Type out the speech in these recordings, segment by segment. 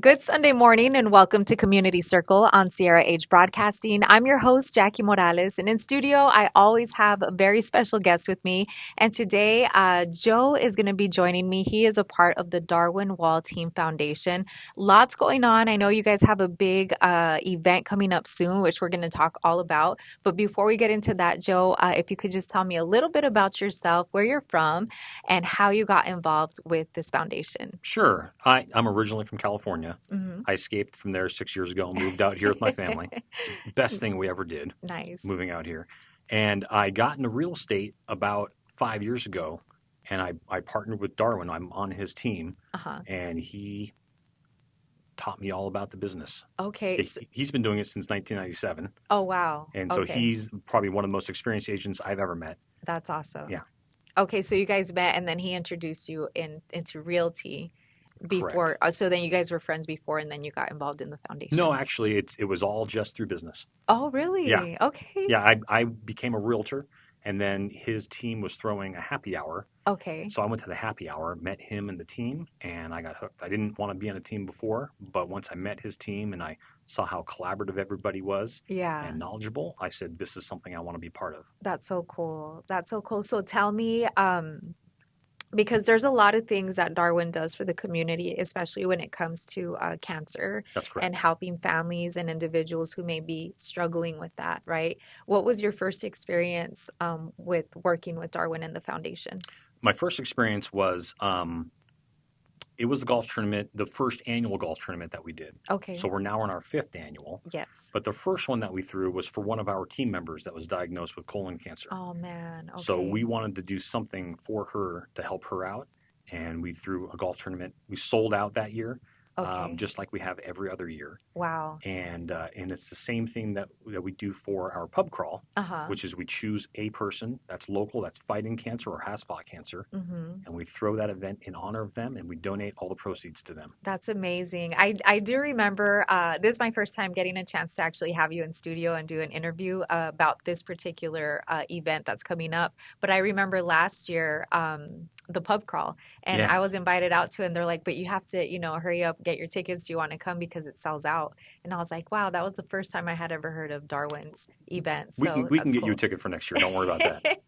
Good Sunday morning and welcome to Community Circle on Sierra Age Broadcasting. I'm your host, Jackie Morales, and in studio, I always have a very special guest with me. And today, Joe is going to be joining me. He is a part of the Darwin Wall Team Foundation. Lots going on. I know you guys have a big event coming up soon, which we're going to talk all about. But before we get into that, Joe, if you could just tell me a little bit about yourself, where you're from, and how you got involved with this foundation. Sure. I'm originally from California. Mhm. I escaped from there 6 years ago and moved out here with my family. It's the best thing we ever did, Nice. moving out here. And I got into real estate about 5 years ago, and I partnered with Darwin. I'm on his team, Uh-huh. and he taught me all about the business. Okay. He's been doing it since 1997, Oh, wow. and so Okay. he's probably one of the most experienced agents I've ever met. That's awesome. Yeah. Okay, so you guys met and then he introduced you into realty before. Correct. So then you guys were friends before and then you got involved in the foundation. No, actually, it was all just through business. Oh, really? Yeah. Okay. Yeah, I became a realtor, and then his team was throwing a happy hour. Okay. So I went to the happy hour, met him and the team, and I got hooked. I didn't want to be on a team before, but once I met his team and I saw how collaborative everybody was Yeah. and knowledgeable, I said, this is something I want to be part of. That's so cool. That's so cool. So tell me, because there's a lot of things that Darwin does for the community, especially when it comes to cancer That's correct. and helping families and individuals who may be struggling with that, right? What was your first experience with working with Darwin and the foundation? My first experience was it was the golf tournament, the first annual golf tournament that we did. Okay. So we're now on our fifth annual. Yes. But the first one that we threw was for one of our team members that was diagnosed with colon cancer. Oh, man. Okay. So we wanted to do something for her to help her out, and we threw a golf tournament. We sold out that year, Okay. just like we have every other year. Wow. And it's the same thing that we do for our pub crawl, Uh-huh. which is we choose a person that's local, that's fighting cancer or has fought cancer, Mm-hmm. and we throw that event in honor of them, and we donate all the proceeds to them. That's amazing. I do remember this is my first time getting a chance to actually have you in studio and do an interview about this particular event that's coming up. But I remember last year the pub crawl, and Yeah. I was invited out to, and they're like, "But you have to, hurry up, get your tickets. Do you want to come because it sells out?" And I was like, "Wow, that was the first time I had ever heard of Darwin's event." We So can that's get you a cool. ticket for next year. Don't worry about that.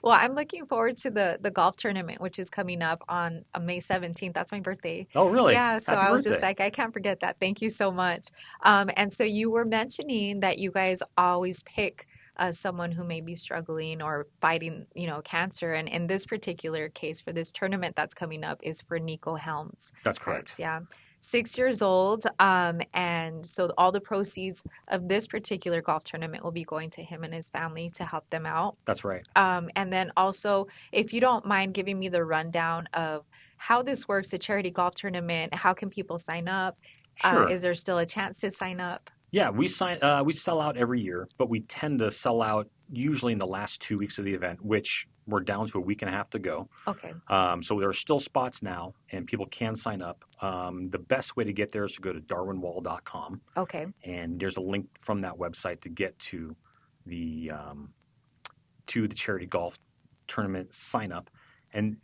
Well, I'm looking forward to the golf tournament, which is coming up on May 17th. That's my birthday. Oh, really? Yeah, so Happy I was just birthday. like, I can't forget that. Thank you so much. And so you were mentioning that you guys always pick someone who may be struggling or fighting, cancer. And in this particular case, for this tournament that's coming up, is for Nico Helms. That's correct. Yeah. 6 years old. And so all the proceeds of this particular golf tournament will be going to him and his family to help them out. That's right. And then also, if you don't mind giving me the rundown of how this works, the charity golf tournament, how can people sign up? Sure. Is there still a chance to sign up? Yeah, we sell out every year, but we tend to sell out usually in the last 2 weeks of the event, which we're down to a week and a half to go. Okay. So there are still spots now, and people can sign up. The best way to get there is to go to darwinwall.com, Okay. and there's a link from that website to get to the charity golf tournament sign up, and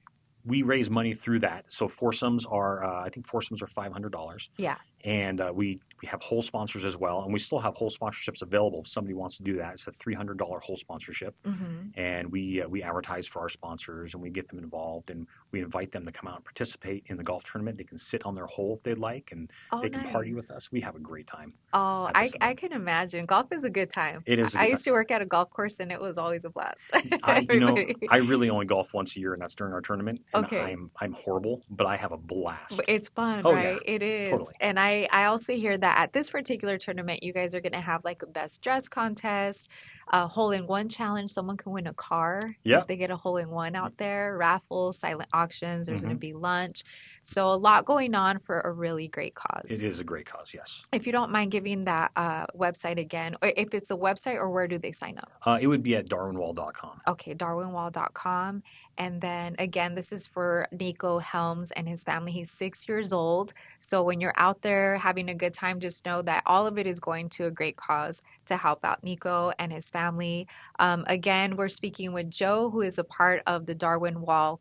we raise money through that. So foursomes are, I think foursomes are $500. Yeah. And we have whole sponsors as well, and we still have whole sponsorships available if somebody wants to do that. It's a $300 whole sponsorship, Mm-hmm. and we advertise for our sponsors, and we get them involved, and we invite them to come out and participate in the golf tournament. They can sit on their hole if they'd like, and Oh, they can party with nice. us. We have a great time. Oh, at this I event. can imagine. Golf is a good time. It is a I good used to work at a golf course and it was always a blast. Everybody. I really only golf once a year, and that's during our tournament. And Okay. I'm horrible, but I have a blast. But it's fun, Oh, right? yeah. It is. Totally. And I also hear that at this particular tournament, you guys are going to have like a best dress contest, a hole in one challenge. Someone can win a car Yeah. if they get a hole in one out there, raffles, silent auctions. There's going Mhm. to be lunch. So a lot going on for a really great cause. It is a great cause, yes. If you don't mind giving that website again, or if it's a website, or where do they sign up? It would be at darwinwall.com. Okay, darwinwall.com. And then again, this is for Nico Helms and his family. He's 6 years old. So when you're out there having a good time, just know that all of it is going to a great cause to help out Nico and his family. Again, we're speaking with Joe, who is a part of the Darwin Wall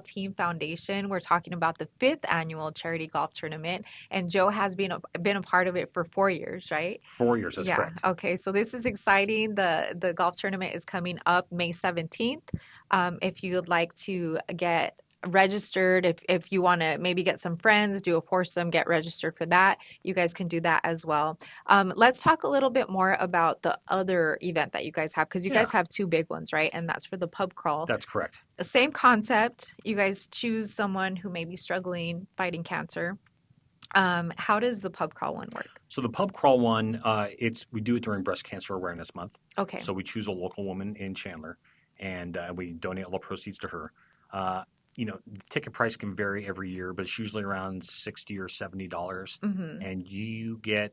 Team Foundation. We're talking about the fifth annual charity golf tournament, and Joe has been a part of it for 4 years, right? 4 years, that's Yeah. correct. Okay. So this is exciting. The golf tournament is coming up May 17th. If you would like to get registered, if you want to maybe get some friends, do a foursome, get registered for that, you guys can do that as well. Let's talk a little bit more about the other event that you guys have, because you Yeah, guys have two big ones, right? And that's for the pub crawl. that's correct. Same concept. You guys choose someone who may be struggling fighting cancer. How does the pub crawl one work? So the pub crawl one, we do it during Breast Cancer Awareness Month. Okay. So we choose a local woman in Chandler, and we donate all the proceeds to her. The ticket price can vary every year, but it's usually around $60 or $70, Mm-hmm. and you get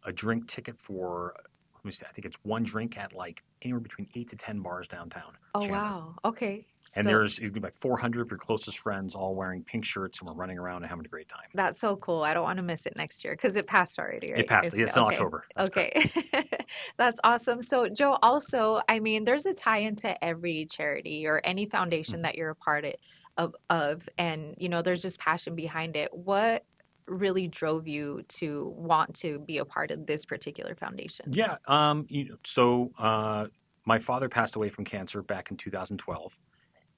a drink ticket for. Let me see, I think it's one drink at like anywhere between 8 to 10 bars downtown Oh, Chandler. wow. Okay. And So there's it'd be like 400 of your closest friends all wearing pink shirts, and we're running around and having a great time. that's so cool. I don't want to miss it next year because it passed already, It right? passed. It's in okay. October. That's correct. Okay. That's awesome. So, Joe, also, I mean, there's a tie into every charity or any foundation that you're a part of, and there's just passion behind it. What really drove you to want to be a part of this particular foundation? Yeah. My father passed away from cancer back in 2012,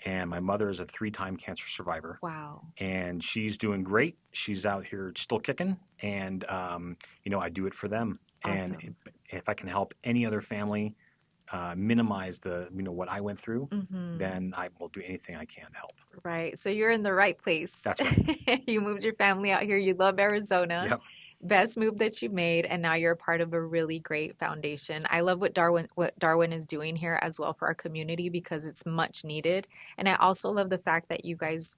and my mother is a 3-time cancer survivor, Wow. and she's doing great. She's out here still kicking, and I do it for them. And Awesome. if I can help any other family minimize what I went through, Mm-hmm. then I will do anything I can to help. Right. So you're in the right place. That's right. You moved your family out here. You love Arizona. Yep. Best move that you made, and now you're a part of a really great foundation. I love what Darwin is doing here as well for our community because it's much needed. And I also love the fact that you guys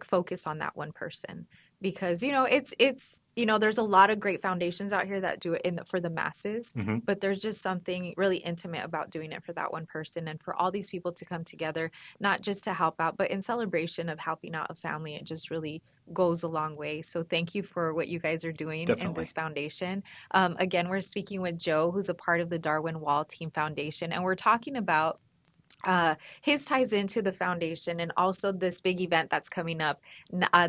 focus on that one person because it's there's a lot of great foundations out here that do it for the masses, Hmm. but there's just something really intimate about doing it for that one person and for all these people to come together, not just to help out, but in celebration of helping out a family. It just really goes a long way. So thank you for what you guys are doing in Definitely. this foundation. Again, we're speaking with Joe, who's a part of the Darwin Wall Team Foundation, and we're talking about his ties into the foundation and also this big event that's coming up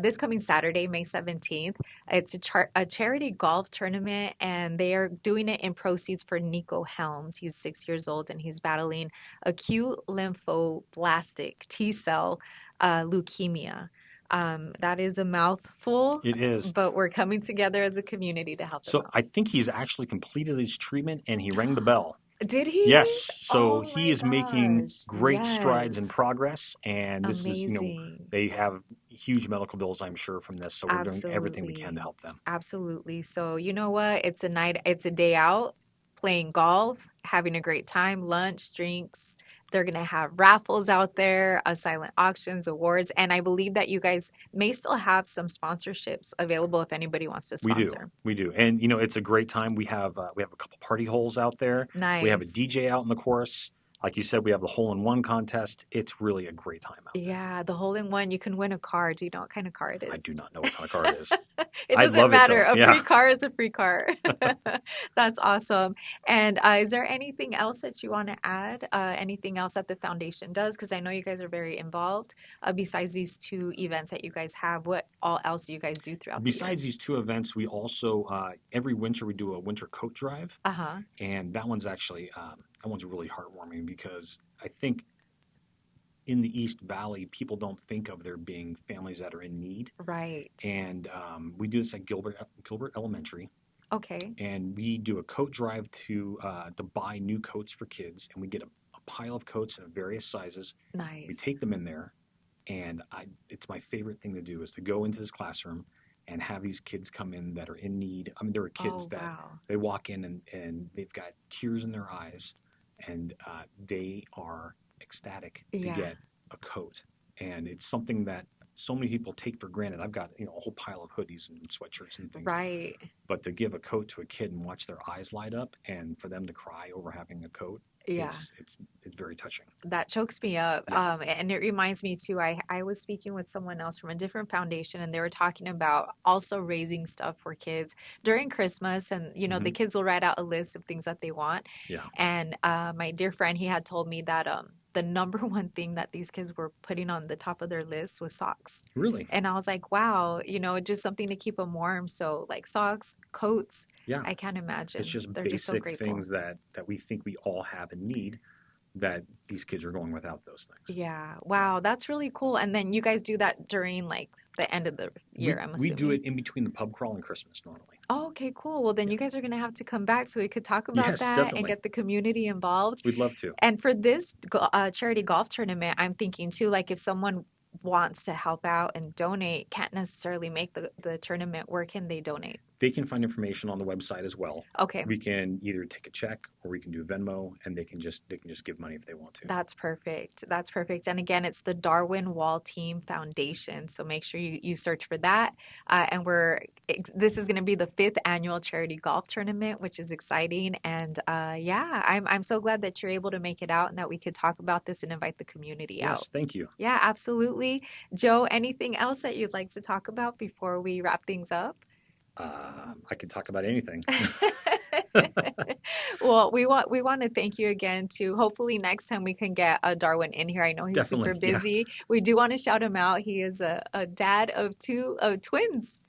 this coming Saturday, May 17th. It's a charity golf tournament, and they are doing it in proceeds for Nico Helms. He's 6 years old, and he's battling acute lymphoblastic T-cell leukemia. That is a mouthful, It is. but we're coming together as a community to help them So out. I think he's actually completed his treatment, and he rang the bell. Did he? Yes. So Oh he my is making gosh. great strides in Yes. progress, and this is, Amazing. they have huge medical bills, I'm sure, from this. So we're doing everything we can to Absolutely. help them. Absolutely. So you know what? It's a day out, playing golf, having a great time, lunch, drinks. They're going to have raffles out there, silent auctions, awards, and I believe that you guys may still have some sponsorships available if anybody wants to We do, sponsor. we do, and it's a great time. We have a couple party holes out there. We have a Nice. DJ out in the course. Like you said, we have the hole-in-one contest. It's really a great time out there. Yeah, the hole-in-one, you can win a car. Do you know what kind of car it is? I do not know what kind of car it is. It I doesn't love it, matter. though. A Yeah. free car is a free car. That's awesome. And is there anything else that you want to add? Anything else that the foundation does? Because I know you guys are very involved. Besides these two events that you guys have, what all else do you guys do throughout the year? Besides these two events, we also every winter we do a winter coat drive, Uh-huh. and that one's actually really heartwarming because I think in the East Valley people don't think of there being families that are in need, Right. and we do this at Gilbert Elementary, Okay. and we do a coat drive to buy new coats for kids, and we get a pile of coats in various sizes. We Nice. take them in there, and it's my favorite thing to do is to go into this classroom and have these kids come in that are in need. I mean, there are kids Oh, that wow. they walk in and they've got tears in their eyes, and they are ecstatic to Yeah. get a coat. And it's something that so many people take for granted. I've got a whole pile of hoodies and sweatshirts and things, Right. but to give a coat to a kid and watch their eyes light up and for them to cry over having a coat, Yeah. It's very touching. That chokes me up. Yeah. And it reminds me too, I was speaking with someone else from a different foundation, and they were talking about also raising stuff for kids during Christmas. And, the Hmm. kids will write out a list of things that they want. Yeah. And my dear friend, he had told me that the number one thing that these kids were putting on the top of their list was socks. Really? And I was like, wow, just something to keep them warm. So, like socks, coats, Yeah. I can't It's imagine. just They're just so basic grateful. things that we think we all have and need, that these kids are going without those things. Yeah. Wow, that's really cool. And then you guys do that during like the end of the year, I'm We do assuming. it in between the pub crawl and Christmas normally. Oh, okay, cool. Well, then Yeah. you guys are going to have to come back so we could talk about Yes, that and definitely. get the community involved. We'd love to. And for this charity golf tournament, I'm thinking too, like if someone wants to help out and donate, can't necessarily make the tournament, where can they donate? They can find information on the website as well. Okay. We can either take a check or we can do Venmo, and they can just give money if they want to. That's perfect. That's perfect. And again, it's the Darwin Wall Team Foundation. So make sure you search for that. And this is going to be the 5th annual charity golf tournament, which is exciting. And yeah, I'm so glad that you're able to make it out and that we could talk about this and invite the community out. Yes, thank you. Yeah, absolutely. Joe, anything else that you'd like to talk about before we wrap things up? I can talk about anything. Well, we want to thank you again too. Hopefully next time we can get Darwin in here. I know he's Definitely, super busy. We do want to shout him out. He is a dad of two twins.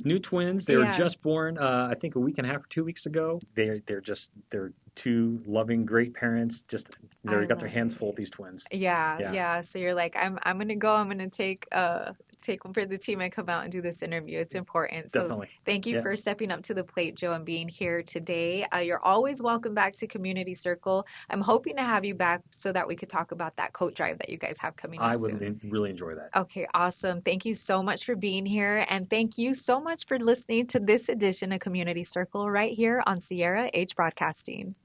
New twins. They were Yeah. just born, I think a week and a half or 2 weeks ago. They're two loving, great parents. They I got their love hands it. full with these twins. Yeah, Yeah. yeah. So you're like, I'm gonna go. I'm gonna take one for the team and come out and do this interview. It's important. So Definitely. thank you Yeah. for stepping up to the plate, Joe, and being here today. You're always welcome back to Community Circle. I'm hoping to have you back so that we could talk about that coat drive that you guys have coming up I soon. would really enjoy that. Okay, awesome. Thank you so much for being here. And thank you so much for listening to this edition of Community Circle right here on Sierra Age Broadcasting.